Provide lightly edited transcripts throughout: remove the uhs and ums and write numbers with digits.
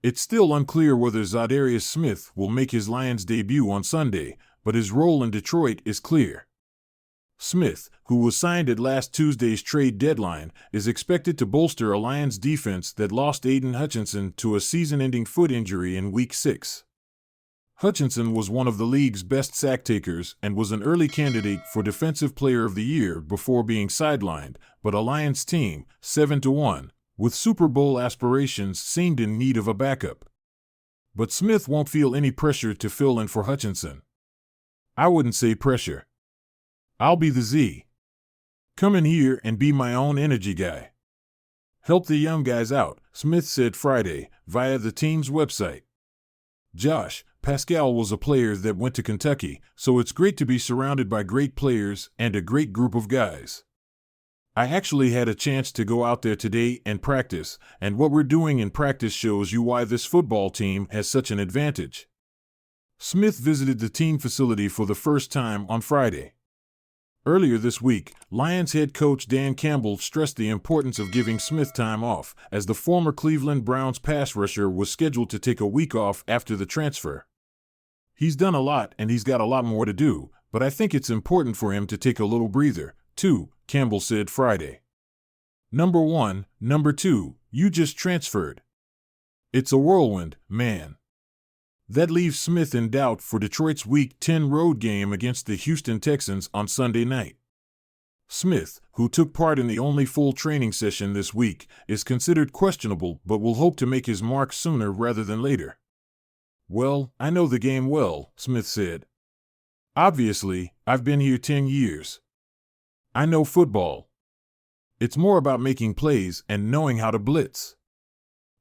It's still unclear whether Za'Darius Smith will make his Lions debut on Sunday, but his role in Detroit is clear. Smith, who was signed at last Tuesday's trade deadline, is expected to bolster a Lions defense that lost Aiden Hutchinson to a season-ending foot injury in Week 6. Hutchinson was one of the league's best sack takers and was an early candidate for Defensive Player of the Year before being sidelined, but a Lions team, 7-1, with Super Bowl aspirations, seemed in need of a backup. But Smith won't feel any pressure to fill in for Hutchinson. I wouldn't say pressure. I'll be the Z. Come in here and be my own energy guy. Help the young guys out, Smith said Friday, via the team's website. Josh Pascal was a player that went to Kentucky, so it's great to be surrounded by great players and a great group of guys. I actually had a chance to go out there today and practice, and what we're doing in practice shows you why this football team has such an advantage. Smith visited the team facility for the first time on Friday. Earlier this week, Lions head coach Dan Campbell stressed the importance of giving Smith time off, as the former Cleveland Browns pass rusher was scheduled to take a week off after the transfer. He's done a lot and he's got a lot more to do, but I think it's important for him to take a little breather, too, Campbell said Friday. Number 1, number 2, you just transferred. It's a whirlwind, man. That leaves Smith in doubt for Detroit's Week 10 road game against the Houston Texans on Sunday night. Smith, who took part in the only full training session this week, is considered questionable but will hope to make his mark sooner rather than later. Well, I know the game well, Smith said. Obviously, I've been here 10 years. I know football. It's more about making plays and knowing how to blitz.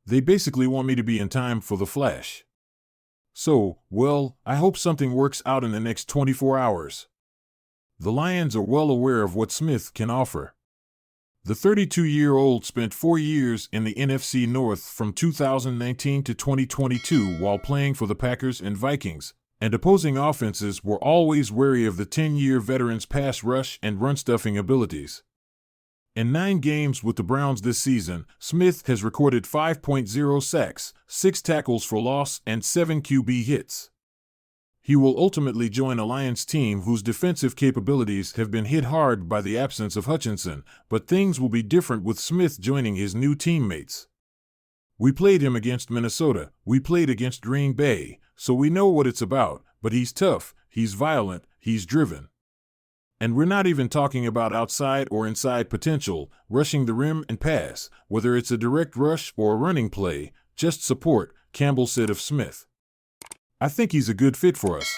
They basically want me to be in time for the flash. So, well, I hope something works out in the next 24 hours. The Lions are well aware of what Smith can offer. The 32-year-old spent 4 years in the NFC North from 2019 to 2022 while playing for the Packers and Vikings, and opposing offenses were always wary of the 10-year veteran's pass rush and run-stuffing abilities. In 9 games with the Browns this season, Smith has recorded 5.0 sacks, 6 tackles for loss, and 7 QB hits. He will ultimately join a Lions team whose defensive capabilities have been hit hard by the absence of Hutchinson, but things will be different with Smith joining his new teammates. We played him against Minnesota, we played against Green Bay, so we know what it's about, but he's tough, he's violent, he's driven. And we're not even talking about outside or inside potential, rushing the rim and pass, whether it's a direct rush or a running play, just support, Campbell said of Smith. I think he's a good fit for us.